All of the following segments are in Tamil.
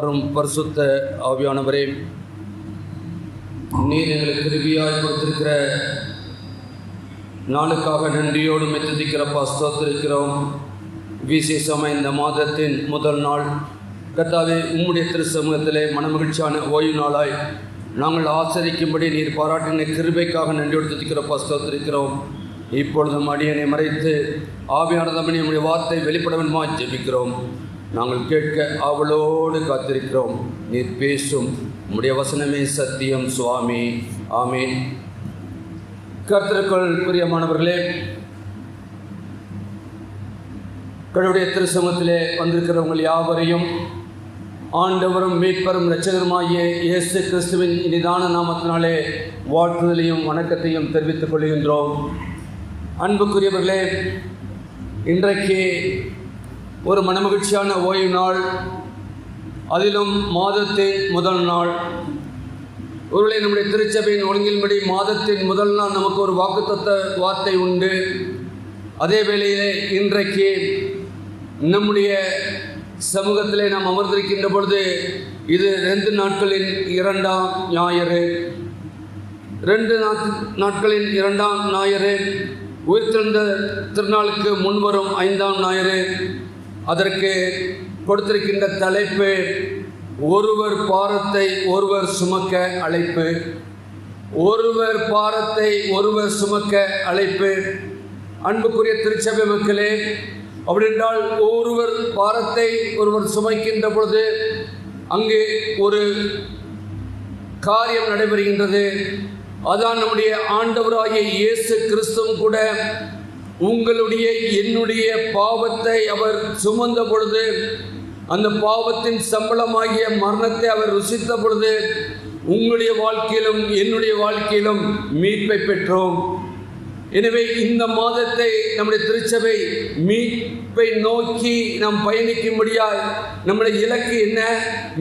மற்றும் பரிசுத்த ஆவியானவரே, நீர் எங்களுக்கு கிருபையாய் கொடுத்திருக்கிற நாளுக்காக நன்றியோடு மெத்துதிக்கிறப்பா ஸ்தோத்திரிக்கிறோம். விசேஷமாக இந்த மாதத்தின் முதல் நாள் கர்த்தாவே, உம்முடைய திரு சமூகத்திலே மனமகிழ்ச்சியான ஓய்வு நாளாய் நாங்கள் ஆசரிக்கும்படி நீர் பாராட்டின கிருபைக்காக நன்றியோடு துதிக்கிறப்பா ஸ்தோத்திரிக்கிறோம். இப்பொழுதும் அடியனை மறைத்து ஆவியானதமணி நம்முடைய வார்த்தை வெளிப்படவன்மா ஜெபிக்கிறோம். நாங்கள் கேட்க ஆவலோடு காத்திருக்கிறோம். நீர் பேசும் உம்முடைய வசனமே சத்தியம் சுவாமி. ஆமீன். கர்த்தருக்குள் பிரியமானவர்களே, கடவுளுடைய திருச்சமூகத்திலே வந்திருக்கிறவங்கள் யாவரையும் ஆண்டவரும் மீட்பரும் இரட்சகருமாகிய இயேசு கிறிஸ்துவின் இனிதான நாமத்தினாலே வாழ்த்துதலையும் வணக்கத்தையும் தெரிவித்துக் கொள்கின்றோம். அன்புக்குரியவர்களே, இன்றைக்கு ஒரு மனமகிழ்ச்சியான ஓய்வு நாள், அதிலும் மாதத்தின் முதல் நாள். ஒருவேளை நம்முடைய திருச்சபையின் ஒழுங்கின்படி மாதத்தின் முதல் நாள் நமக்கு ஒரு வாக்குத்தத்த வார்த்தை உண்டு. அதே வேளையிலே இன்றைக்கு நம்முடைய சமூகத்திலே நாம் அமர்ந்திருக்கின்ற பொழுது இது 2 நாட்களின் 2ஆம் ஞாயிறு. 2 நாட்களின் 2ஆம் ஞாயிறு உயிர்த்தெழுந்த திருநாளுக்கு முன்வரும் 5ஆம் ஞாயிறு. அதற்கு கொடுத்திருக்கின்ற தலைப்பு ஒருவர் பாரத்தை ஒருவர் சுமக்க அழைப்பு. ஒருவர் பாரத்தை ஒருவர் சுமக்க அழைப்பு. அன்புக்குரிய திருச்சபை மக்களே, அப்படின்றால் ஒருவர் பாரத்தை ஒருவர் சுமைக்கின்ற பொழுது அங்கே ஒரு காரியம் நடைபெறுகின்றது. அதான் நம்முடைய ஆண்டவராகிய இயேசு கிறிஸ்துவும் கூட உங்களுடைய என்னுடைய பாவத்தை அவர் சுமந்த பொழுது, அந்த பாவத்தின் சம்பளமாகிய மரணத்தை அவர் ருசித்த பொழுது உங்களுடைய வாழ்க்கையிலும் என்னுடைய வாழ்க்கையிலும் மீட்பை பெற்றோம். எனவே இந்த மாதத்தை நம்முடைய திருச்சபை மீட்பை நோக்கி நாம் பயணிக்கும்படியாய் நம்முடைய இலக்கு என்ன?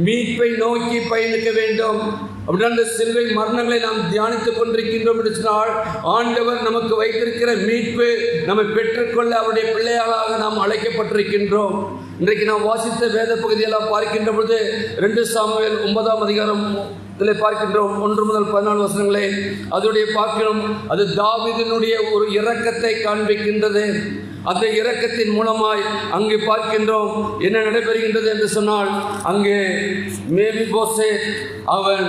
மீட்பை நோக்கி பயணிக்க வேண்டும். அப்படின்னா அந்த சிலுவை மரணங்களை நாம் தியானித்துக் கொண்டிருக்கின்றோம் என்று சொன்னால், ஆண்டவர் நமக்கு வைத்திருக்கிற மீட்பு நம்மை பெற்றுக்கொள்ள அவருடைய பிள்ளைகளாக நாம் அழைக்கப்பட்டிருக்கின்றோம். இன்றைக்கு நாம் வாசித்த வேத பகுதியெல்லாம் பார்க்கின்ற பொழுது 2 சாமுவேல் 9ஆம் அதிகாரம் இதில் பார்க்கின்றோம். 1 முதல் 14 வசனங்களை அதோடைய பார்க்கிறோம். அது தாவீதினுடைய ஒரு இரக்கத்தை காண்பிக்கின்றது. அந்த இரக்கத்தின் மூலமாய் அங்கே பார்க்கின்றோம் என்ன நடைபெறுகின்றது என்று சொன்னால், அங்கே மேவிபோசேத் அவன்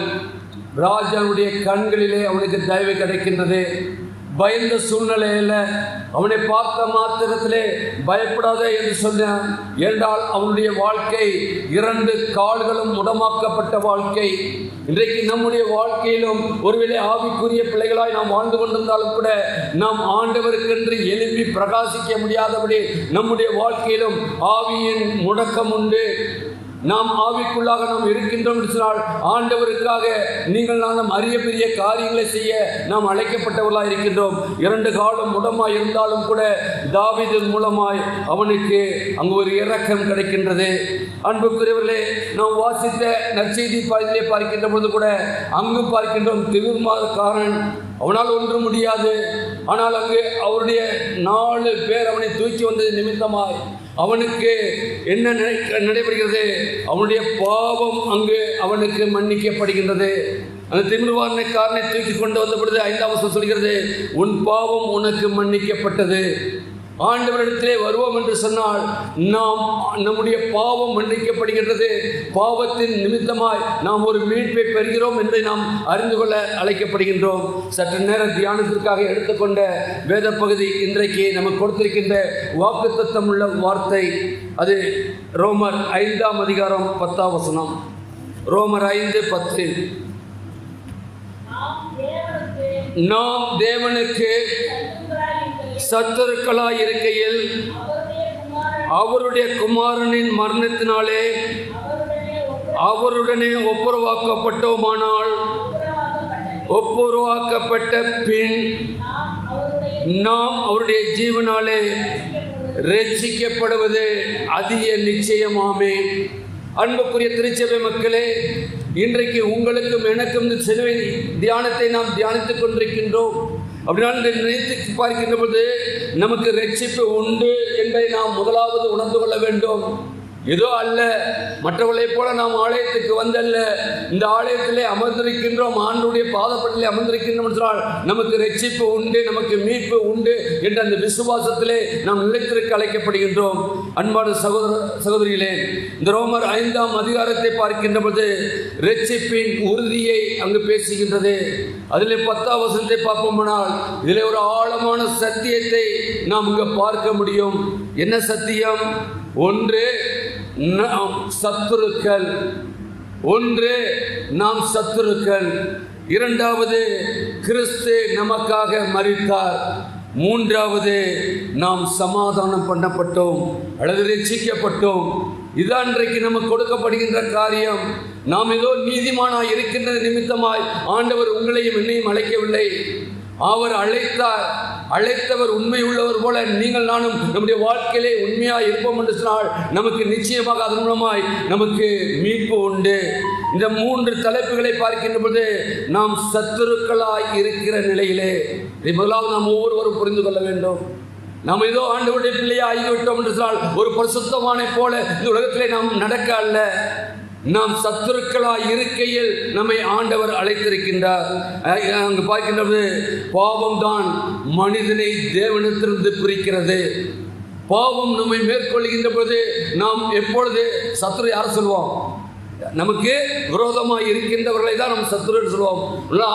ராஜாவுடைய கண்களிலே அவனுக்கு தயவு கிடைக்கின்றது. பயந்த சூழ்நிலையில் அவனை பார்த்த மாத்திரத்திலே பயப்படாதே என்று சொன்னான். என்றால் அவனுடைய வாழ்க்கை 2 கால்களும் முடமாக்கப்பட்ட வாழ்க்கை. இன்றைக்கு நம்முடைய வாழ்க்கையிலும் ஒருவேளை ஆவிக்குரிய பிள்ளைகளாய் நாம் வாழ்ந்து கொண்டிருந்தாலும் கூட நாம் ஆண்டவருக்கென்று எழுப்பி பிரகாசிக்க முடியாதபடி நம்முடைய வாழ்க்கையிலும் ஆவியின் முடக்கம் உண்டு. நாம் ஆவிக்குள்ளாக நாம் இருக்கின்றோம் என்று சொன்னால், ஆண்டவருக்காக நீங்கள் நாம் அரிய பெரிய காரியங்களை செய்ய நாம் அழைக்கப்பட்டவர்களாக இருக்கின்றோம். 2 காலம் முடமாய் இருந்தாலும் கூட தாவீதின் மூலமாய் அவனுக்கு அங்கு ஒரு இரக்கம் கிடைக்கின்றது. அன்புக்குரியவர்களே, நாம் வாசித்த நற்செய்தி பாதையிலே பார்க்கின்ற பொழுது கூட அங்கு பார்க்கின்றோம் திமிர்மாதக்காரன். அவனால் ஒன்றும் முடியாது. ஆனால் அங்கு அவருடைய 4 பேர் அவனை தூக்கி வந்தது நிமித்தமாய் அவனுக்கு என்ன நடைபெறுகிறது? அவனுடைய பாவம் அங்கு அவனுக்கு மன்னிக்கப்படுகின்றது. அந்த திமிர்வாதக்காரனை தூக்கி கொண்டு வந்த பொழுது 5ஆம் வசனம் சொல்கிறது, உன் பாவம் உனக்கு மன்னிக்கப்பட்டது. ஆண்டவரிடத்திலே வருவோம் என்று சொன்னால் நாம் நம்முடைய பாவம் மன்னிக்கப்படுகின்றது. பாவத்தின் நிமித்தமாய் நாம் ஒரு மீட்பை பெறுகிறோம் என்று நாம் அறிந்து கொள்ள அழைக்கப்படுகின்றோம். சற்று நேர தியானத்திற்காக எடுத்துக்கொண்ட வேத பகுதி இன்றைக்கு நமக்கு கொடுத்திருக்கின்ற வாக்குத்தத்தம் உள்ள வார்த்தை. அது ரோமர் 5ஆம் அதிகாரம் 10ஆம் வசனம். ரோமர் 5:10. நாம் தேவனுக்கு சத்துருக்களாய் இருக்கையில் அவருடைய குமாரனின் மரணத்தினாலே அவருடனே ஒப்புரவாக்கப்பட்டோமானால், ஒப்புரவாக்கப்பட்ட பின் நாம் அவருடைய ஜீவனாலே ரட்சிக்கப்படுவது அதிக நிச்சயமாமே. அன்புக்குரிய திருச்சபை மக்களே, இன்றைக்கு உங்களுக்கும் எனக்கும் இந்த சிலுவை தியானத்தை நாம் தியானித்துக் கொண்டிருக்கின்றோம். அப்படினால் இந்த நினைத்து பார்க்கின்ற பொழுது நமக்கு ரட்சிப்பு உண்டு என்பதை நாம் முதலாவது உணர்ந்து கொள்ள வேண்டும். ஏதோ அல்ல, மற்றவர்களைப் போல நாம் ஆலயத்துக்கு வந்தல்ல, இந்த ஆலயத்திலே அமர்ந்திருக்கின்றோம், ஆண்டவருடைய பாதப்பட்டிலே அமர்ந்திருக்கின்றோம் என்றால் நமக்கு ரட்சிப்பு உண்டு, நமக்கு மீட்பு உண்டு என்ற அந்த விசுவாசத்திலே நாம் நிலைத்திருக்க அழைக்கப்படுகின்றோம். அன்பான சகோதரிகளே, இந்த ரோமர் 5ஆம் அதிகாரத்தை பார்க்கின்ற பொழுது ரட்சிப்பின் உறுதியை அங்கு பேசுகின்றது. அதிலே 10ஆம் வசனத்தை பார்ப்போமானால் இதிலே ஒரு ஆழமான சத்தியத்தை நாம் இங்கு பார்க்க முடியும். என்ன சத்தியம்? ஒன்று, நாம் சத்துருக்கள். இரண்டாவது, கிறிஸ்து நமக்காக மரித்தார். மூன்றாவது, நாம் சமாதானம் பண்ணப்பட்டோம் அல்லது ரட்சிக்கப்பட்டோம். இதான் இன்றைக்கு நமக்கு கொடுக்கப்படுகின்ற காரியம். நாம் ஏதோ நீதிமானாய் இருக்கின்ற நிமித்தமாய் ஆண்டவர் உங்களையும் என்னையும் அழைக்கவில்லை. அவர் அழைத்தார். அழைத்தவர் உண்மை உள்ளவர் போல நீங்கள் நானும் நம்முடைய வாழ்க்கையிலே உண்மையாக இருப்போம் என்று சொன்னால் நமக்கு நிச்சயமாக அதன் மூலமாய் நமக்கு மீட்பு உண்டு. இந்த 3 தலைப்புகளை பார்க்கின்ற பொழுது நாம் சத்துருக்களாய் இருக்கிற நிலையிலே முதலாவது நாம் ஒவ்வொருவரும் புரிந்து கொள்ள வேண்டும். நாம் ஏதோ ஆண்டவருடைய பிள்ளையை ஆகிவிட்டோம் என்று சொன்னால் ஒரு பரிசுத்தவானை போல இந்த உலகத்திலே நாம் நடக்க அல்ல. நாம் சத்துருக்களாய் இருக்கையில் நம்மை ஆண்டவர் அழைத்திருக்கின்றார். அங்கு பார்க்கின்றது, பாவம் தான் மனிதனை தேவனிடத்திலிருந்து பிரிக்கிறது. பாவம் நம்மை மேற்கொள்கின்ற பொழுது நாம் எப்பொழுது சத்துரு யார் சொல்லுவோம்? நமக்கு விரோதமாக இருக்கின்றவர்களை தான் நாம் சத்துருன்னு சொல்லுவோம்.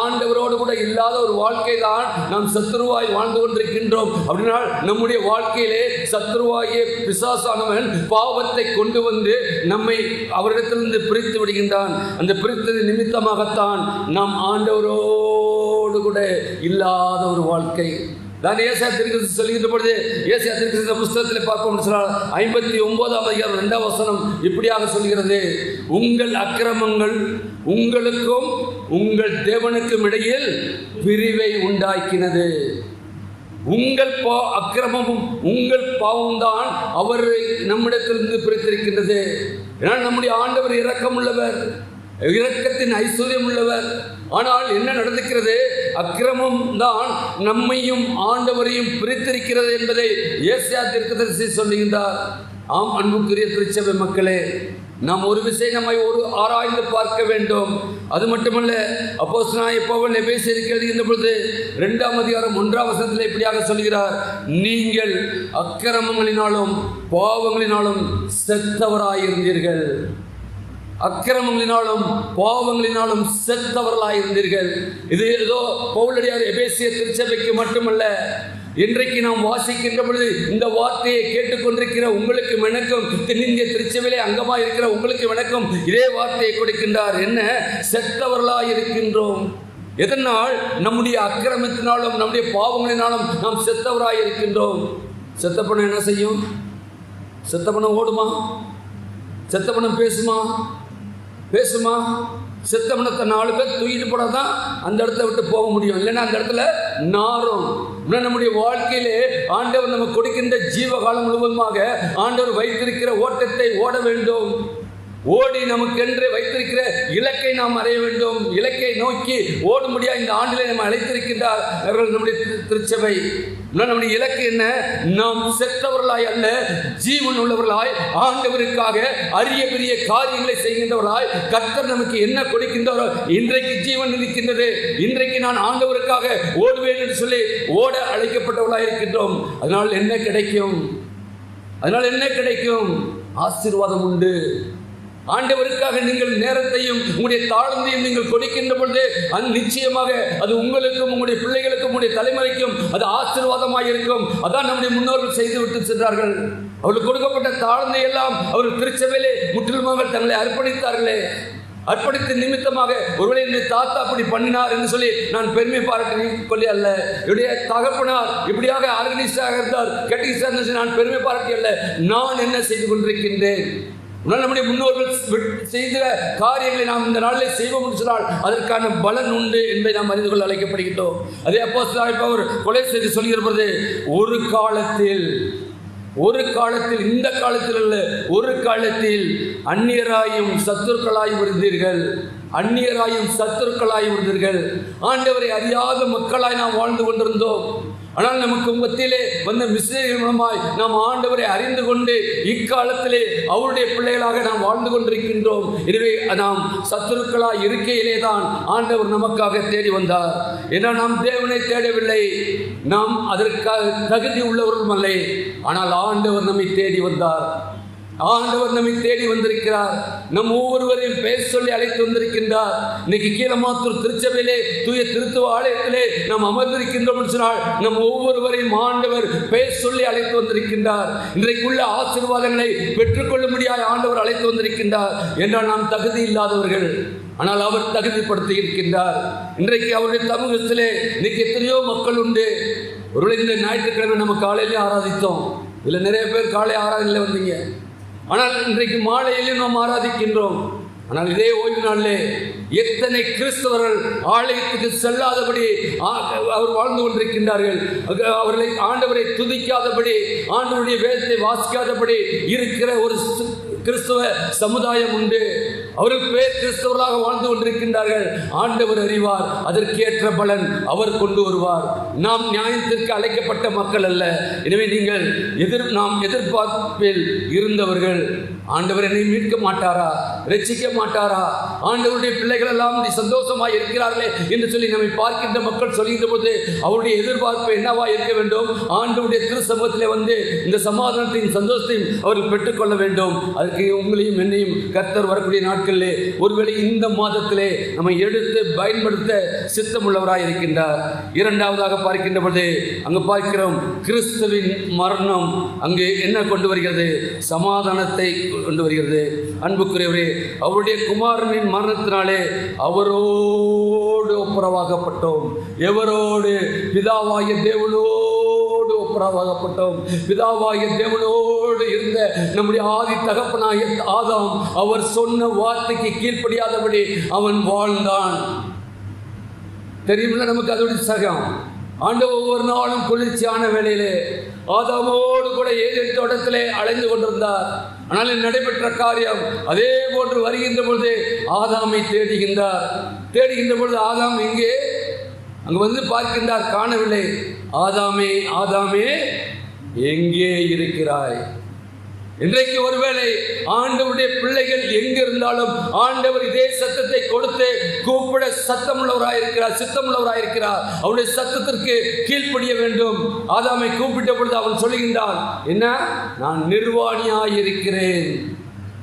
ஆண்டவரோடு கூட இல்லாத ஒரு வாழ்க்கை தான் நாம் சத்துருவாய் வாழ்ந்து கொண்டிருக்கின்றோம். அப்படின்னா நம்முடைய வாழ்க்கையிலே சத்துருவாகிய பிசாசானவன் பாவத்தை கொண்டு வந்து நம்மை அவரிடத்திலிருந்து பிரித்து விடுகின்றான். அந்த பிரித்தது நிமித்தமாகத்தான் நாம் ஆண்டவரோடு கூட இல்லாத ஒரு வாழ்க்கை தான் ஏசாயா தீர்க்கதரிசி சொல்கின்ற பொழுது, ஏசாயா தீர்க்கதரிசி புஸ்தகத்தில் பார்ப்போம் சொன்னால் 59ஆம் அதிகாரம் 2ஆம் வசனம் இப்படியாக சொல்கிறது, உங்கள் அக்கிரமங்கள் உங்களுக்கும் உங்கள் தேவனுக்கும் இடையில் பிரிவை உண்டாக்கினது. உங்கள் அக்கிரமமும் உங்கள் பாவம்தான் அவரை நம்மிடத்திலிருந்து பிரித்திருக்கின்றது. ஏனால் நம்முடைய ஆண்டவர் இரக்கம் உள்ளவர், இரக்கத்தின் ஐஸ்வர்யம் உள்ளவர். ஆனால் என்ன நடந்துக்கிறது? அக்கிரமம் தான் நம்மையும் ஆண்டவரையும் பிரித்திருக்கிறது என்பதை ஏசாயா தீர்க்கதரிசி சொல்லுகின்றார். ஆம் அன்புக்குரிய திருச்சபை மக்களே, நாம் ஒரு விஷயம் நம்மை ஆராய்ந்து பார்க்க வேண்டும். அது மட்டுமல்ல, அப்போஸ்தலனாகிய பவுல் எபேசியருக்கு எழுதுகின்ற பொழுது 2ஆம் அதிகாரம் 1ஆம் வசனத்தில் இப்படியாக சொல்கிறார், நீங்கள் அக்கிரமங்களினாலும் பாவங்களினாலும் செத்தவராயிருந்தீர்கள். அக்கிரமங்களினாலும் பாவங்களினாலும் செத்தவர்களாயிருந்தீர்கள். இது ஏதோ பவுலடியார் எபேசிய திருச்சபைக்கு மட்டுமல்ல, இன்றைக்கு நாம் வாசிக்கின்ற பொழுது இந்த வார்த்தையை கேட்டுக்கொண்டிருக்கிற உங்களுக்கு எனக்கும், தென்னிந்திய திருச்சபையிலே அங்கமாக இருக்கிற உங்களுக்கு எனக்கும் இதே வார்த்தையை கொடுக்கின்றார். என்ன? செத்தவர்களாய் இருக்கின்றோம். எதனால்? நம்முடைய அக்கிரமத்தினாலும் நம்முடைய பாவங்களினாலும் நாம் செத்தவராய் இருக்கின்றோம். செத்த பணம் என்ன செய்யும்? செத்த பணம் ஓடுமா? செத்த பணம் பேசுமா? செத்த பணத்தை 4 பேர் தூக்கிட்டு போனாதான் அந்த இடத்த விட்டு போக முடியும். இல்லைன்னா அந்த இடத்துல நாரும். நம்முடைய வாழ்க்கையிலே ஆண்டவர் நமக்கு கொடுக்கின்ற ஜீவகாலம் முழுவதுமாக ஆண்டவர் வைத்திருக்கிற ஓட்டத்தை ஓட வேண்டும். ஓடி நமக்கென்று வைத்திருக்கிற இலக்கை நாம் அடைய வேண்டும். இலக்கை நோக்கி ஓடும்படியாக இந்த ஆண்டிலே நம்ம அழைத்திருக்கின்றார் நம்முடைய திருச்சபை. நம்முடைய இலக்கு என்ன? நாம் செத்தவர்களாய் அல்ல, ஜீவன் உள்ளவர்களாய் ஆண்டவருக்காக அரிய பெரிய காரியங்களை செய்கின்றவர்களாய் கர்த்தர் நமக்கு என்ன கொடுக்கின்றாரோ, இன்றைக்கு ஜீவன் இருக்கின்றது, இன்றைக்கு நான் ஆண்டவருக்காக ஓடுவேன் என்று சொல்லி ஓட அழைக்கப்பட்டவர்களாய் இருக்கின்றோம். அதனால் என்ன கிடைக்கும்? ஆசீர்வாதம் உண்டு. ஆண்டவருக்காக நீங்கள் நேரத்தையும் உங்களுடைய தாழ்ந்தையும் நீங்கள் கொடுக்கின்ற பொழுது அது நிச்சயமாக அது உங்களுக்கும் உங்களுடைய பிள்ளைகளுக்கும் உங்களுடைய தலைமுறைக்கும் அது ஆசீர்வாதமாக இருக்கும். அதான் நம்முடைய முன்னோர்கள் செய்து விட்டு சென்றார்கள். அவர்களுக்கு கொடுக்கப்பட்ட தாழ்ந்தை எல்லாம் அவர்கள் திருச்சபையிலே முற்றிலுமாக தங்களை அர்ப்பணித்தார்களே. அர்ப்பணித்த நிமித்தமாக ஒருவேளை என்னுடைய தாத்தா அப்படி பண்ணினார் என்று சொல்லி நான் பெருமை பாராட்டி கொள்ளி அல்ல, என்னுடைய தகப்பனார் இப்படியாக ஆர்கனைஸ்டாக இருந்தார், கேட்டகிஸ்டார், நான் பெருமை பாராட்டி அல்ல. நான் என்ன செய்து கொண்டிருக்கின்றேன்? நம்முடைய முன்னோர்கள் செய்த காரியங்களை நாம் இந்த நாளில் செய்வோம் என்று சொன்னால் அதற்கான பலன் உண்டு என்பதை நாம் அறிந்து கொள்ள அழைக்கப்படுகின்றோம். அதே அப்போஸ்தலனாகிய அவர் கொலை செய்து சொல்கிற பொழுது, ஒரு காலத்தில் இந்த காலத்தில் அல்ல, ஒரு காலத்தில் அந்நியராயும் சத்துருக்களாயும் இருந்தீர்கள். அந்நியராயும் சத்துருக்களாயும் இருந்தீர்கள். ஆண்டவரை அறியாத மக்களாய் நாம் வாழ்ந்து கொண்டிருந்தோம். ஆனால் நமக்கு மத்தியிலே வந்த மிஷனரிகள் மூலமாய் நாம் ஆண்டவரை அறிந்து கொண்டு இக்காலத்திலே அவருடைய பிள்ளைகளாக நாம் வாழ்ந்து கொண்டிருக்கின்றோம். எனவே நாம் சத்துருக்களாய் இருக்கையிலே தான் ஆண்டவர் நமக்காக தேடி வந்தார். ஏன்னா நாம் தேவனை தேடவில்லை, நாம் அதற்காக தகுதி உள்ளவர்களும் அல்ல. ஆனால் ஆண்டவர் நம்மை தேடி வந்தார். ஆண்டவர் நம்மை தேடி வந்திருக்கிறார். நம் ஒவ்வொருவரையும் பெயர் சொல்லி அழைத்து வந்திருக்கின்றார். இன்னைக்கு கீழமாத்தூர் திருச்சபையிலே தூய திருத்துவ ஆலயத்திலே நாம் அமர்ந்திருக்கின்றோம் சொன்னால் நம் ஒவ்வொருவரையும் ஆண்டவர் பெயர் சொல்லி அழைத்து வந்திருக்கின்றார். இன்றைக்குள்ள ஆசீர்வாதங்களை பெற்றுக்கொள்ள முடியாத ஆண்டவர் அழைத்து வந்திருக்கின்றார். என்றால் நாம் தகுதி இல்லாதவர்கள், ஆனால் அவர் தகுதிப்படுத்தி இருக்கின்றார். இன்றைக்கு அவருடைய சமூகத்திலே இன்னைக்கு எத்தனையோ மக்கள் உண்டு. ஒருவேளை இந்த ஞாயிற்றுக்கிழமை நம்ம காலையிலே ஆராதித்தோம். இதில் நிறைய பேர் காலை ஆராதனையில் வந்தீங்க. ஆனால் இன்றைக்கு மாலையிலும் நாம் ஆராதிக்கின்றோம். ஆனால் இதே ஓய்வு நாளிலே எத்தனை கிறிஸ்தவர்கள் ஆலயத்துக்கு செல்லாதபடி அவர் வாழ்ந்து கொண்டிருக்கின்றார்கள். அவர்களை ஆண்டவரை துதிக்காதபடி, ஆண்டவருடைய வேதத்தை வாசிக்காதபடி இருக்கிற ஒரு கிறிஸ்தவ சமுதாயம் உண்டு. அவர்கள் பேர் கிறிஸ்தவர்களாக வாழ்ந்து கொண்டிருக்கின்றார்கள். ஆண்டவர் அறிவார், அதற்கேற்ற பலன் அவர் கொண்டு வருவார். நாம் நியாயத்திற்கு அழைக்கப்பட்ட மக்கள் அல்ல. எனவே நீங்கள் நாம் எதிர்பார்ப்பில் இருந்தவர்கள். ஆண்டவர் என்னை மீட்க மாட்டாரா, ரட்சிக்க மாட்டாரா, ஆண்டவருடைய பிள்ளைகள் எல்லாம் சந்தோஷமாய் இருக்கிறார்களே என்று சொல்லி நம்மை பார்க்கின்ற மக்கள் சொல்கின்ற போது அவருடைய எதிர்பார்ப்பு என்னவா இருக்க வேண்டும்? ஆண்டவருடைய திரு சமூகத்திலே வந்து இந்த சமாதானத்தையும் சந்தோஷத்தையும் அவர்கள் பெற்றுக்கொள்ள வேண்டும். அதுக்கு உங்களையும் என்னையும் கர்த்தர் வரக்கூடிய நாட்களிலே ஒருவேளை இந்த மாதத்திலே நம்மை எடுத்து பயன்படுத்த சித்தமுள்ளவராய் இருக்கின்றார். இரண்டாவதாக பார்க்கின்ற பொழுது அங்கு பார்க்கிறோம், கிறிஸ்துவின் மரணம் அங்கு என்ன கொண்டு வருகிறது? சமாதானத்தை கொண்டு வருகிறது. அன்புக்குரியவரே, அவருடைய குமாரனின் மரணத்தினாலே அவரோடு ஒப்புரவாகப்பட்டோம். எவரோடு? பிதாவாகிய தேவனோடு ஒப்புரவாகப்பட்டோம். பிதாவாகிய தேவனோடு இருந்த நம்முடைய ஆதி தகப்பனாகிய ஆதாம் அவர் சொன்ன வார்த்தைக்கு கீழ்ப்படியாதபடி அவன் வாழ்ந்தான். தெரியுமில்ல நமக்கு அதோடைய சகம். ஆண்டவர் ஒவ்வொரு நாளும் குளிர்ச்சியான வேளையிலே ஆதாமோடு கூட ஏதேன் தோட்டத்திலே அலைந்து கொண்டிருந்தார். ஆனால் நடைபெற்ற காரியம் அதே போன்று வருகின்ற பொழுது ஆதாமை தேடுகின்றார். தேடுகின்ற பொழுது ஆதாம் எங்கே? அங்கு வந்து பார்க்கின்றார், காணவில்லை. ஆதாமே, ஆதாமே, எங்கே இருக்கிறாய்? இன்றைக்கு ஒருவேளை ஆண்டவருடைய பிள்ளைகள் எங்க இருந்தாலும் ஆண்டவர் இதே சத்தத்தை கொடுத்து கூப்பிட சத்தமுள்ளவராயிருக்கிறார், சித்தமுள்ளவராயிருக்கிறார். அவருடைய சத்தத்திற்கு கீழ்ப்படிய வேண்டும். ஆதாமை கூப்பிட்ட பொழுது அவன் சொல்லுகின்றான், என்ன? நான் நிர்வாணியாயிருக்கிறேன்.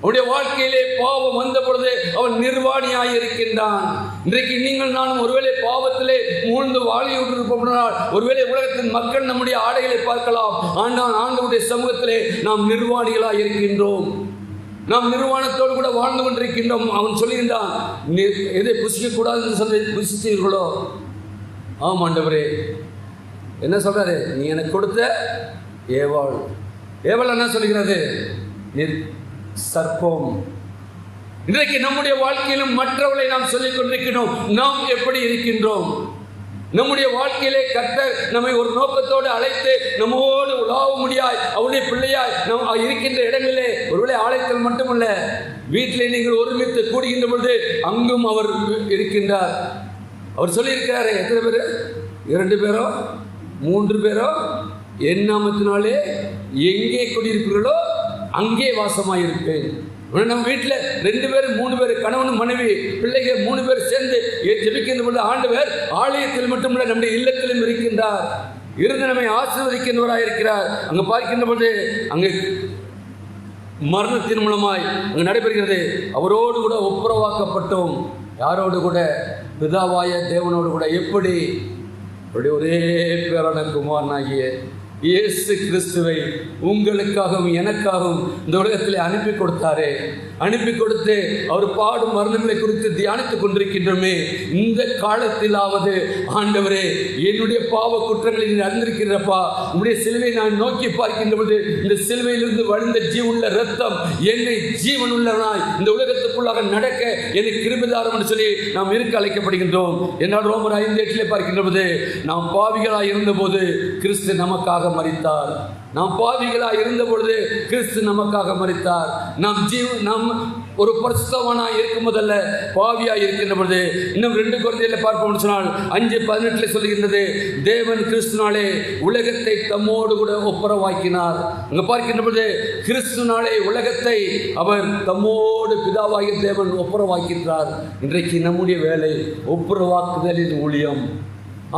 அவனுடைய வாழ்க்கையிலே பாவம் வந்த பொழுது அவன் நிர்வாணியாய் இருக்கின்றான். இன்றைக்கு நீங்கள் நானும் ஒருவேளை பாவத்திலே மூழ்ந்து வாழிவிட்டிருப்போம்னால் ஒருவேளை உலகத்தின் மக்கள் நம்முடைய ஆடைகளை பார்க்கலாம். ஆண்டவருடைய சமூகத்திலே நாம் நிர்வாணிகளாய் இருக்கின்றோம். நாம் நிர்வாணத்தோடு கூட வாழ்ந்து கொண்டிருக்கின்றோம். அவன் சொல்லுகின்றான், எதை புசிக்கக்கூடாது என்று சொல்லி புசித்தீர்களோ? ஆம் ஆண்டவரே. என்ன சொல்றாரு? நீ எனக்கு கொடுத்த ஏவாள். ஏவாள் என்ன சொல்லுகிறது? சர்ப்பம். இன்றைக்கு நம்முடைய வாழ்க்கையிலும் மற்றவர்களை நாம் சொல்லிக் கொண்டிருக்கிறோம். நாம் எப்படி இருக்கின்றோம்? நம்முடைய வாழ்க்கையிலே கர்த்தர் நம்மை ஒரு நோக்கத்தோடு அழைத்து நம்மோடு உலாவ முடியாய் அவருடைய பிள்ளையாய் நாம் இருக்கின்ற இடங்களிலே, ஒருவேளை ஆலயத்தில் மட்டுமல்ல, வீட்டிலே நீங்கள் ஒருமித்து கூடுகின்ற பொழுது அங்கும் அவர் இருக்கின்றார். அவர் சொல்லியிருக்கிறாரு, எத்தனை பேர்? 2 பேரோ 3 பேரோ என் நாமத்தினாலே எங்கே குடியிருப்பீர்களோ அங்கே வாசமாயிருப்பேன். நம்ம வீட்டில் 2 பேர் 3 பேர், கணவனும் மனைவி பிள்ளைகள் 3 பேர் சேர்ந்து ஜெபிக்கின்ற பொழுது ஆண்டவர் ஆலயத்தில் மட்டுமல்ல நம்முடைய இல்லத்திலும் இருக்கின்றார். இருந்து நம்மை ஆசீர்வதிக்கின்றவராக இருக்கிறார். அங்கு பார்க்கின்ற பொழுது அங்கு மரணத்தின் மூலமாய் அங்கு நடைபெறுகிறது. அவரோடு கூட ஒப்புரவாக்கப்பட்டோம். யாரோடு கூட? பிதாவாய தேவனோடு கூட. எப்படி? அவருடைய ஒரே பேரான குமாரனாகிய இயேசு கிறிஸ்துவை உங்களுக்காகவும் எனக்காகவும் இந்த உலகத்தில் அனுப்பி கொடுத்தாரே. அனுப்பி கொடுத்து அவர் பாடும் மரணங்களை குறித்து தியானித்துக் கொண்டிருக்கின்றோமே. இந்த காலத்திலாவது ஆண்டவரே, என்னுடைய பாவ குற்றங்களை நீ அறிந்திருக்கிறப்பா, உன்னுடைய சிலுவை நான் நோக்கி பார்க்கின்ற பொழுது இந்த சிலுவையிலிருந்து வழிந்த ஜீவனுள்ள ரத்தம் என்னை ஜீவனுள்ளவனாய் இந்த உலகத்துக்குள்ளாக நடக்க என்னை கிருபைதாரம் என்று சொல்லி நாம் இருக்க அழைக்கப்படுகின்றோம். என்னால் ரோமர் 5:8 பார்க்கின்ற போது, நாம் பாவிகளாய் இருந்தபோது கிறிஸ்து நமக்காக மரித்தார். நாம் பாவிகளாய் இருந்த பொழுது கிறிஸ்து நமக்காக மரித்தார். நாம் ஒரு பரிசுத்தவானாய் இருக்கும் போதல்ல, பாவியாய் இருக்கின்ற பொழுது. இன்னும் 2 கொரிந்தியரில் பார்ப்போம் சொன்னால் 5:18 சொல்லுகின்றது, தேவன் கிறிஸ்துனாலே உலகத்தை தம்மோடு கூட ஒப்புரவாக்கினார். அங்கு பார்க்கின்ற பொழுது கிறிஸ்துனாலே உலகத்தை அவர் தம்மோடு பிதாவாகிய தேவன் ஒப்புரவாக்கின்றார். இன்றைக்கு நம்முடைய வேலை ஒப்புரவாக்குதலின் ஊழியம்.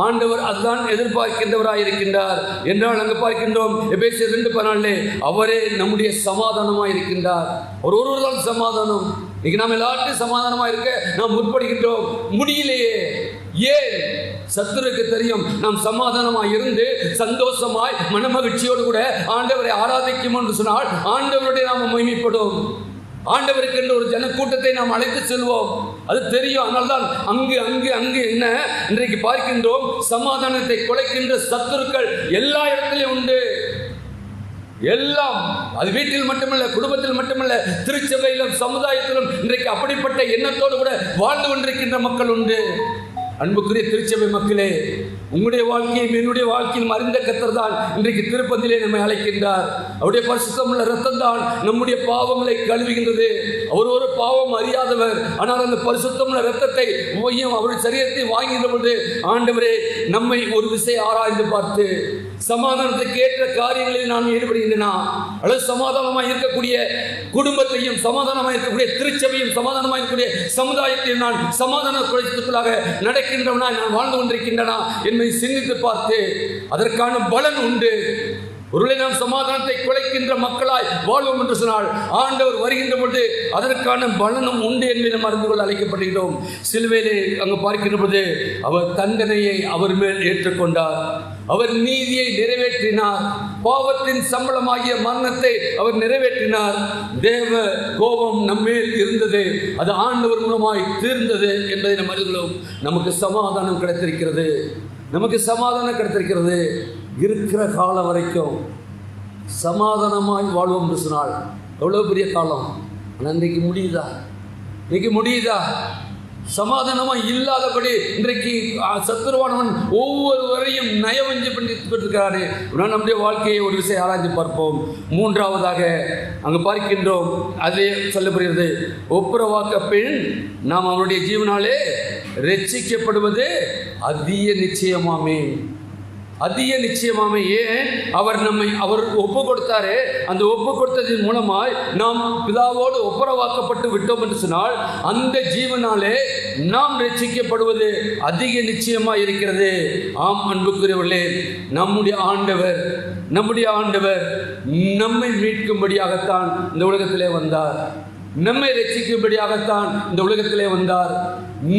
ஆண்டவர் அதுதான் எதிர்பார்க்கின்றவராய் இருக்கின்றார் என்றால் அங்கு பார்க்கின்றோம் எபேசியர் 2:14 அவரே நம்முடைய சமாதானமாய் இருக்கின்றார். ஒருவர் தான் சமாதானம். இன்னைக்கு நாம் எல்லாருக்கும் சமாதானமாக இருக்க நாம் முற்படுகின்றோம், முடியலையே. ஏன்? சத்துருக்கு தெரியும் நாம் சமாதானமாய் இருந்து சந்தோஷமாய் மனமகிழ்ச்சியோடு கூட ஆண்டவரை ஆராதிக்கும் என்று சொன்னால் ஆண்டவருடைய நாம மகிமைப்படும். ஆண்டவருக்கு என்று ஒரு ஜனக்கூட்டத்தை நாம் அழைத்து செல்வோம், அது தெரியும். அதனால்தான் அங்கு அங்கு அங்கு என்ன இன்றைக்கு பார்க்கின்றோம், சமாதானத்தை குலைக்கின்ற சத்துருக்கள் எல்லா இடத்திலும் உண்டு. எல்லாம் அது வீட்டில் மட்டுமல்ல, குடும்பத்தில் மட்டுமல்ல, திருச்சபையிலும் சமுதாயத்திலும் இன்றைக்கு அப்படிப்பட்ட எண்ணத்தோடு கூட வாழ்ந்து கொண்டிருக்கின்ற மக்கள் உண்டு. அன்புக்குரிய திருச்சபை மக்களே, உங்களுடைய வாழ்க்கையும் என்னுடைய வாழ்க்கையும் அறிந்த கர்த்தர் தான் இன்றைக்கு திருப்பதிலே நம்மை அழைக்கின்றார். அவருடைய பரிசுத்தமுள்ள இரத்தம் தான் நம்முடைய பாவங்களை கழுவுகின்றது. அவர் ஒரு பாவம் அறியாதவர். ஆனால் அந்த பரிசுத்தமுள்ள இரத்தத்தை அவருடைய சரீரத்தை வாங்குகின்ற பொழுது ஆண்டவரே நம்மை ஒரு விசை ஆராய்ந்து பார்த்து சமாதானத்துக்கு ஏற்ற காரியங்களில் நான் ஈடுபடுகின்றனா, அல்லது சமாதானமாக இருக்கக்கூடிய குடும்பத்தையும் சமாதானமாக இருக்கக்கூடிய திருச்சபையும் சமாதானமாக இருக்கக்கூடிய சமுதாயத்தையும் நான் சமாதான குறைத்துக்குள்ளாக நடக்கின்றவனாய் நான் வாழ்ந்து கொண்டிருக்கின்றனா என்னை சிந்தித்து பார்த்து அதற்கான பலன் உண்டு. ஒருவேளை நாம் சமாதானத்தை குலைக்கின்ற மக்களாய் வாழ்வோம் என்று சொன்னால் ஆண்டவர் வருகின்ற பொழுது அதற்கான பலனும் உண்டு என்பதை நாம் அறிந்து கொள்ள அழைக்கப்படுகிறோம். சிலுவையிலே அங்கு பார்க்கின்ற பொழுது அவர் தண்டனையை அவர் மேல் ஏற்றுக்கொண்டார், அவர் நீதியை நிறைவேற்றினார், பாவத்தின் சம்பளமாகிய மரணத்தை அவர் நிறைவேற்றினார். தேவ கோபம் நம்மேல் இருந்தது, அது ஆண்டவர் மூலமாய் தீர்ந்தது என்பதை நாம் அறிகிறோம். நமக்கு சமாதானம் கிடைத்திருக்கிறது, நமக்கு சமாதானம் கிடைத்திருக்கிறது. இருக்கிற காலம் வரைக்கும் சமாதானமாய் வாழ்வோம் என்று சொன்னால் எவ்வளோ பெரிய காலம். ஆனால் இன்றைக்கு முடியுதா? இன்றைக்கு முடியுதா? சமாதானமாக இல்லாதபடி இன்றைக்கு சத்துருவானவன் ஒவ்வொருவரையும் நயவஞ்சு பண்ணிருக்கிறாரு. நம்முடைய வாழ்க்கையை ஒரு விஷயம் ஆராய்ந்து பார்ப்போம். 3ஆவதாக அங்கு பார்க்கின்றோம், அதே சொல்லப்படுகிறது, ஒப்புரவாக்க பின் நாம் அவருடைய ஜீவனாலே ரட்சிக்கப்படுவது அதிக நிச்சயமாமே. அதிக நிச்சயமாமே. ஏன்? அவர் ஒப்பு கொடுத்தாரு. அந்த ஒப்பு கொடுத்ததின் மூலமாய் நாம் பிதாவோடு ஒப்புரவாக்கப்பட்டு விட்டோம் என்று சொன்னால் அந்த ஜீவனாலே நாம் ரட்சிக்கப்படுவது அதிக நிச்சயமாக இருக்கிறது. ஆம் அன்புக்குரியவர்களே, நம்முடைய ஆண்டவர் நம்மை மீட்கும்படியாகத்தான் இந்த உலகத்திலே வந்தார், நம்மை ரட்சிக்கும்படியாகத்தான் இந்த உலகத்திலே வந்தார்.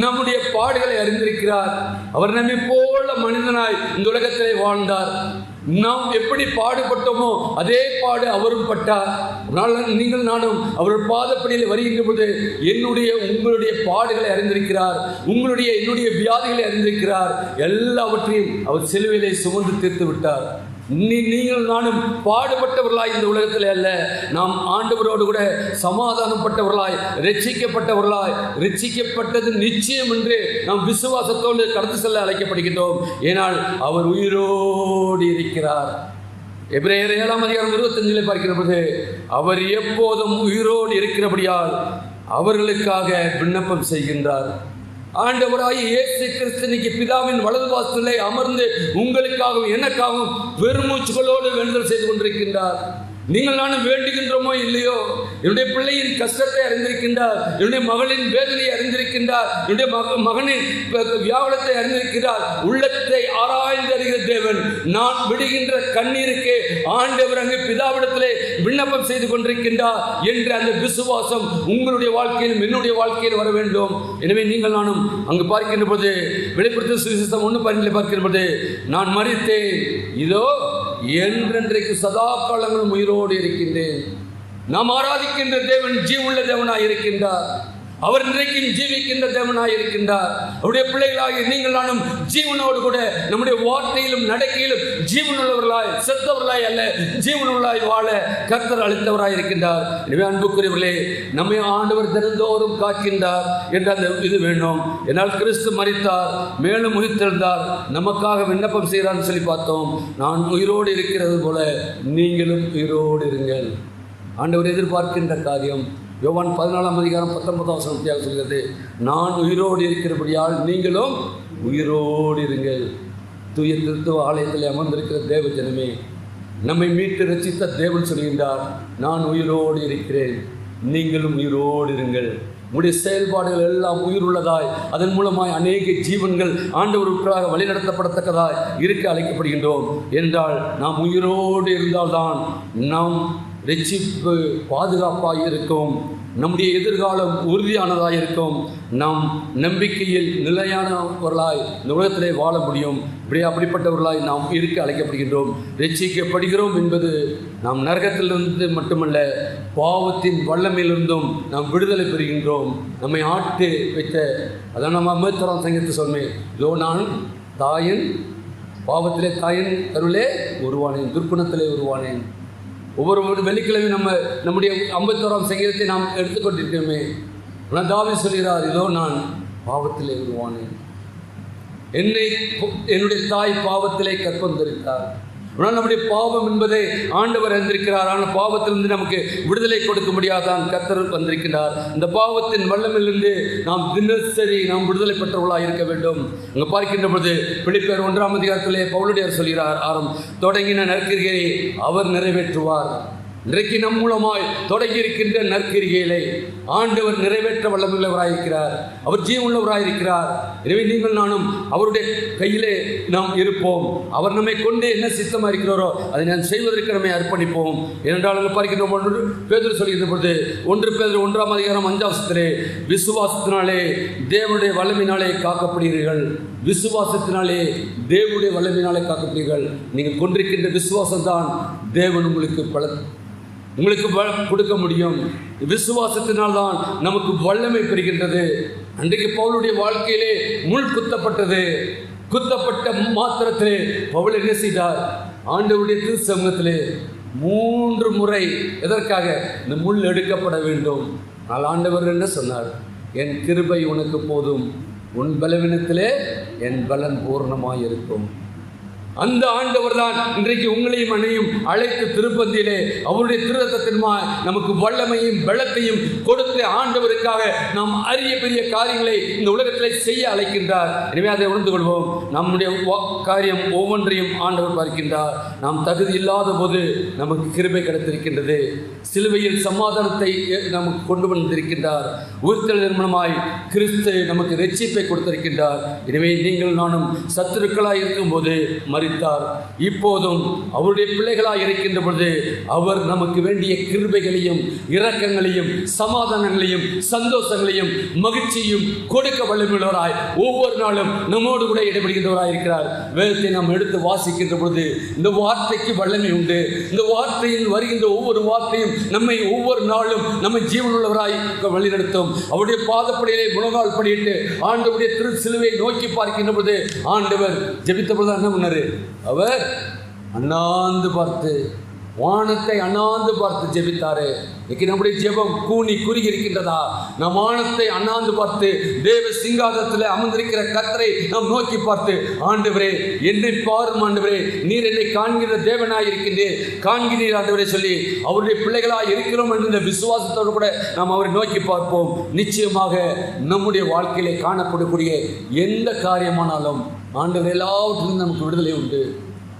நம்முடைய பாடுகளை அறிந்திருக்கிறார். அவர் நம்மை போல மனிதனாய் இந்த உலகத்திலே வாழ்ந்தார். நாம் எப்படி பாடுபட்டோமோ அதே பாடு அவரும் பட்டார். நீங்கள் நானும் அவர் பாதப்படியில் வருகின்ற பொழுது உங்களுடைய பாடுகளை அறிந்திருக்கிறார், என்னுடைய வியாதிகளை அறிந்திருக்கிறார். எல்லாவற்றையும் அவர் சிலுவையிலே சுமந்து தீர்த்து விட்டார். நீங்கள் நானும் பாடுபட்டவர்களாய் இந்த உலகத்தில் அல்ல, நாம் ஆண்டவரோடு கூட சமாதானப்பட்டவர்களாய் ரட்சிக்கப்பட்டது நிச்சயம் என்று நாம் விசுவாசத்தோடு கடந்து செல்ல அழைக்கப்படுகின்றோம். ஏனால் அவர் உயிரோடு இருக்கிறார். எபிரேயர் 7:25 பார்க்கிற பொழுது அவர் எப்போதும் உயிரோடு இருக்கிறபடியால் அவர்களுக்காக விண்ணப்பம் செய்கின்றார். ஆண்டவராகிய இயேசு கிறிஸ்து பிதாவின் வலது வாசலிலே அமர்ந்து உங்களுக்காகவும் எனக்காகவும் பெருமூச்சுகளோடு வேண்டுதல் செய்து கொண்டிருக்கின்றார். நீங்கள் நானும் வேண்டுகின்றோமோ இல்லையோ, என்னுடைய பிள்ளையின் கஷ்டத்தை அறிந்திருக்கின்றார், என்னுடைய மகளின் வேதனையை அறிந்திருக்கின்றார், என்னுடைய மகனின் வியாபலத்தை அறிந்திருக்கிறார். உள்ளத்தை ஆராய்ந்து அறிகிற தேவன். நான் விடுகின்ற கண்ணீருக்கு ஆண்டவர் அங்கு பிதாவிடத்திலே விண்ணப்பம் செய்து கொண்டிருக்கின்றார் என்ற அந்த விசுவாசம் உங்களுடைய வாழ்க்கையிலும் என்னுடைய வாழ்க்கையில் வர வேண்டும். எனவே நீங்கள் நானும் அங்கு பார்க்கின்ற போது வெளிப்படுத்தும் சுவிசேஷம் 1:12 பார்க்கின்ற போது நான் மரித்தேன், இதோ என்றென்றைக்கு சதா காலங்களும் உயிரோடு இருக்கின்றேன். நாம் ஆராதிக்கின்ற தேவன் ஜீவுள்ள தேவனாய் இருக்கின்றார். அவர் இன்றைக்கும் ஜீவிக்கின்ற தேவனாய் இருக்கின்றார். அவருடைய பிள்ளைகளாகி நீங்கள் நானும் ஜீவனோடு கூட நம்முடைய வார்த்தையிலும் நடக்கையிலும் ஜீவனுள்ளவர்களாய், செத்தவர்களாய் அல்ல, ஜீவனுள்ளாய் வாழ கர்த்தர் அளித்தவராய் இருக்கின்றார். எனவே அன்புக்குரியவர்களே, நம்மை ஆண்டவர் தினந்தோறும் காக்கின்றார் என்ற அந்த இது வேண்டும். என்னால் கிறிஸ்து மரித்தார், மேலும் உயிர்த்தெழுந்தார், நமக்காக விண்ணப்பம் செய்கிறான்னு சொல்லி பார்த்தோம். நான் உயிரோடு இருக்கிறது போல நீங்களும் உயிரோடு இருங்கள். ஆண்டவர் எதிர்பார்க்கின்ற காரியம் யோவான் 14:19 சொல்கிறது, நான் உயிரோடு இருக்கிறபடியால் நீங்களும் உயிரோடு இருங்கள். தூய திருத்துவ ஆலயத்தில் அமர்ந்திருக்கிற தேவ ஜனமே, நம்மை மீட்டு ரட்சித்த தேவன் சொல்கின்றார், நான் உயிரோடு இருக்கிறேன், நீங்களும் உயிரோடு இருங்கள். உடைய செயல்பாடுகள் எல்லாம் உயிருள்ளதாய், அதன் மூலமாய் அநேக ஜீவன்கள் ஆண்டவருக்காக வழிநடத்தப்படத்தக்கதாய் இருக்க அழைக்கப்படுகின்றோம். என்றால் நாம் உயிரோடு இருந்தால்தான் நம் ரட்சிப்பு பாதுகாப்பாக இருக்கும், நம்முடைய எதிர்காலம் உறுதியானதாக இருக்கும், நம் நம்பிக்கையில் நிலையானவர்களாய் இந்த உலகத்திலே வாழ முடியும். அப்படிப்பட்டவர்களாய் நாம் இருக்க அழைக்கப்படுகின்றோம். ரட்சிக்கப்படுகிறோம் என்பது நாம் நரகத்திலிருந்து மட்டுமல்ல, பாவத்தின் வல்லமையிலிருந்தும் நாம் விடுதலை பெறுகின்றோம். நம்மை ஆட்டு வைத்த, அதான் நம்ம 53ஆம் சங்கீதத்தை சொன்னேன், இதோ நான் தாயின் பாவத்திலே தாயின் கருவிலே உருவானேன், துர்க்குணத்திலே உருவானேன். ஒவ்வொரு வெள்ளிக்கிழமை நம்முடைய 51ஆம் சங்கீதத்தை நாம் எடுத்துக்கொண்டிருக்கிறோமே. ஆனால் தாவீது சொல்கிறார், இதோ நான் பாவத்திலே உருவானேன், என்னுடைய தாய் பாவத்திலே கற்பம் தரித்தார். ஆனால் நம்முடைய பாவம் என்பதை ஆண்டவர் அறிந்திருக்கிறார். ஆனால் பாவத்திலிருந்து நமக்கு விடுதலை கொடுக்க முடியாதான் கர்த்தர் வந்திருக்கிறார். இந்த பாவத்தின் வல்லமிலிருந்து நாம் தினசரி நாம் விடுதலை பெற்றவர்களாக இருக்க வேண்டும். அங்கே பார்க்கின்ற பொழுது பிலிப்பியர் 1ஆம் அதிகாரத்திலே பவுலடியார் சொல்கிறார், தொடங்கின நற்கிரியை அவர் நிறைவேற்றுவார். இன்றைக்கு நம் மூலமாய் தொடங்கி இருக்கின்ற நற்கிரிகளை ஆண்டவர் நிறைவேற்ற வல்லமுள்ளவராயிருக்கிறார். அவர் ஜீவனுள்ளவராயிருக்கிறார். எனவே நீங்கள் நானும் அவருடைய கையிலே நாம் இருப்போம். அவர் நம்மை கொண்டு என்ன சித்தமாக இருக்கிறாரோ அதை நான் செய்வதற்கு நம்மை அர்ப்பணிப்போம். ஏனென்றால் அங்கே பார்க்கின்றோம், பேதுரு சொல்கின்ற பொழுது 1 பேதுரு 1ஆம் அதிகாரம் 5ஆம் வசனத்திலே, விசுவாசத்தினாலே தேவனுடைய வல்லமையினாலே காக்கப்படுகிறீர்கள். விசுவாசத்தினாலே தேவனுடைய வல்லமையினாலே காக்கப்படுகிறீர்கள். நீங்கள் கொண்டிருக்கின்ற விசுவாசம்தான் தேவன் உங்களுக்கு கொடுக்க முடியும். விசுவாசத்தினால்தான் நமக்கு வல்லமை பெறுகின்றது. அன்றைக்கு பவுலுடைய வாழ்க்கையிலே முள் குத்தப்பட்டது. குத்தப்பட்ட மாத்திரத்திலே பவுல் என்ன செய்தார்? ஆண்டவருடைய திருச்சமூகத்திலே 3 முறை எதற்காக? இந்த முள் எடுக்கப்பட வேண்டும். ஆனால் ஆண்டவர் என்ன சொன்னார்? என் கிருபை உனக்கு போதும், உன் பலவீனத்திலே என் பலன் பூர்ணமாய் இருக்கும். அந்த ஆண்டவர் தான் இன்றைக்கு உங்களையும் அனையும் அழைத்து திருப்பந்தியிலே அவருடைய திருரத்தத்தின்மாய் நமக்கு வல்லமையும் பலத்தையும் கொடுத்து ஆண்டவருக்காக நாம் அரிய பெரிய காரியங்களை இந்த உலகத்திலே செய்ய அழைக்கின்றார். எனவே அதை உணர்ந்து கொள்வோம். நம்முடைய காரியம் ஒவ்வொன்றையும் ஆண்டவர் பார்க்கின்றார். நாம் தகுதி இல்லாத போது நமக்கு கிருபை கிடைத்திருக்கின்றது. சிலுவையில் சமாதானத்தை நமக்கு கொண்டு வந்திருக்கின்றார். உயிர்த்தெழுதலின் மூலமாய் கிறிஸ்து நமக்கு இரட்சிப்பை கொடுத்திருக்கின்றார். எனவே நீங்கள் நானும் சத்துருக்களாய் இருக்கும்போது மரித்தார். இப்போதும் அவருடைய பிள்ளைகளாய் இருக்கின்ற பொழுது அவர் நமக்கு வேண்டிய கிருபைகளையும் இரக்கங்களையும் சமாதானங்களையும் சந்தோஷங்களையும் மகிழ்ச்சியும் கொடுக்க வல்லமையுள்ளவராய் ஒவ்வொரு நாளும் நம்மோடு கூட இடைபெறுகின்றவராய் இருக்கிறார். வேதத்தை நாம் எடுத்து வாசிக்கின்ற பொழுது இந்த வார்த்தைக்கு வல்லமை உண்டு. இந்த வார்த்தையில் வருகின்ற ஒவ்வொரு வார்த்தையும் நம்மை ஒவ்வொரு நாளும் நம்மை ஜீவனுள்ளவராய் வழிநடத்தும். அவருடைய பாதப்படியிலே முழங்கால் படியிட்டு ஆண்டவருடைய திரு சிலுவை நோக்கி பார்க்கின்ற பொழுது ஆண்டவர் ஜெபித்த பொழுது என்ன பண்ணாரு? அவர் அண்ணாந்து பார்த்து, வானத்தை அண்ணாந்து பார்த்து ஜெபித்தாரு. இன்னைக்கு நம்முடைய ஜெபம் கூனி குறுகி இருக்கின்றதா? நம் வானத்தை அண்ணாந்து பார்த்து தேவ சிங்காதத்தில் அமர்ந்திருக்கிற கர்த்தரை நாம் நோக்கி பார்த்து, ஆண்டவரே என்னை பாரும், ஆண்டவரே நீர் என்னை காண்கிற தேவனாய் இருக்கின்றேன், காண்கிறீர் ஆண்டவரே சொல்லி அவருடைய பிள்ளைகளாய் இருக்கிறோம் என்ற இந்த விசுவாசத்தோடு கூட நாம் அவரை நோக்கி பார்ப்போம். நிச்சயமாக நம்முடைய வாழ்க்கையிலே காணப்படக்கூடிய எந்த காரியமானாலும் ஆண்டவர் எல்லாவற்றிலும் நமக்கு விடுதலை உண்டு.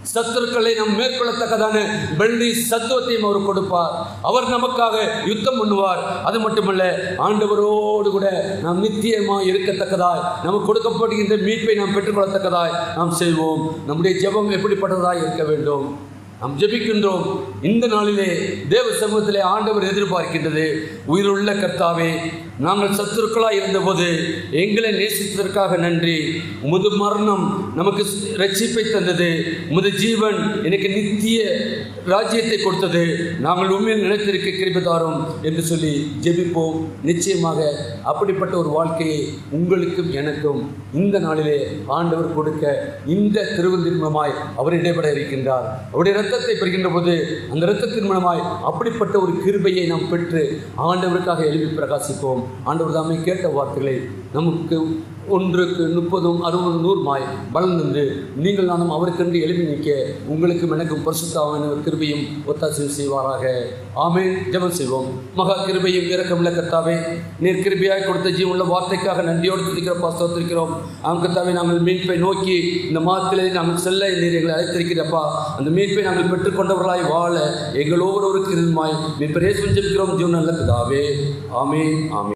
சத்துருக்களை நாம் மேற்கொள்ளத்தக்கதான வெள்ளி சத்துவத்தையும் அவர் கொடுப்பார். அவர் நமக்காக யுத்தம் பண்ணுவார். அது மட்டுமல்ல, ஆண்டவரோடு கூட நாம் நித்தியமாக இருக்கத்தக்கதாய் நமக்கு கொடுக்கப்படுகின்ற மீட்பை நாம் பெற்றுக்கொள்ளத்தக்கதாய் நாம் செய்வோம். நம்முடைய ஜெபம் எப்படிப்பட்டதாய் இருக்க வேண்டும்? நாம் ஜெபிக்கின்றோம். இந்த நாளிலே தேவ சமூகத்திலே ஆண்டவர் எதிர்பார்க்கின்றது, உயிருள்ள கர்த்தாவே, நாங்கள் சத்துருக்களாக இருந்தபோது எங்களை நேசித்ததற்காக நன்றி. உமது மரணம் நமக்கு ரட்சிப்பை தந்தது, உமது ஜீவன் எனக்கு நித்திய ராஜ்யத்தை கொடுத்தது. நாங்கள் உண்மையில் நினைத்திருக்க கிருபை தாரும் என்று சொல்லி ஜெபிப்போம். நிச்சயமாக அப்படிப்பட்ட ஒரு வாழ்க்கையை உங்களுக்கும் எனக்கும் இந்த நாளிலே ஆண்டவர் கொடுக்க இந்த திருவந்தின் மூலமாய் அவர் இடைபெற இருக்கின்றார். அவருடைய இரத்தத்தை பெறுகின்ற போது அந்த இரத்தத்தின் மூலமாய் அப்படிப்பட்ட ஒரு கிருபையை நாம் பெற்று ஆண்டவருக்காக எழுப்பி பிரகாசிப்போம். ஆண்டவர் தாமே கேட்ட வார்த்தைகளை நமக்கு 1க்கு 30, 60, 100 பலன் நின்று நீங்கள் நானும் அவருக்கென்று எழுப்பி நிற்க உங்களுக்கும் எனக்கும் பரிசுத்தாவின் கிருபையும் ஒத்தாசை செய்வாராக. ஆமென். ஜெபம் செய்வோம். மகா கிருபையும் இரக்கமுள்ள கர்த்தாவே, நீர் கிருபையாய் கொடுத்த ஜீவனுள்ள வார்த்தைக்காக நன்றியோடு துதிக்கிறோம், ஸ்தோத்திரிக்கிறோம். கர்த்தாவே, நாங்கள் மீட்பை நோக்கி இந்த மாதத்திலே நாங்கள் செல்ல நீர் எங்களை அழைத்திருக்கிறப்பா. அந்த மீட்பை நாங்கள் பெற்றுக்கொண்டவர்களாய் வாழ எங்கள் ஒவ்வொருவருக்கு இருமாய் மீட்பரே செஞ்சிருக்கிறோம். ஜீவன் நல்ல பிதாவே. ஆமென். ஆமென்.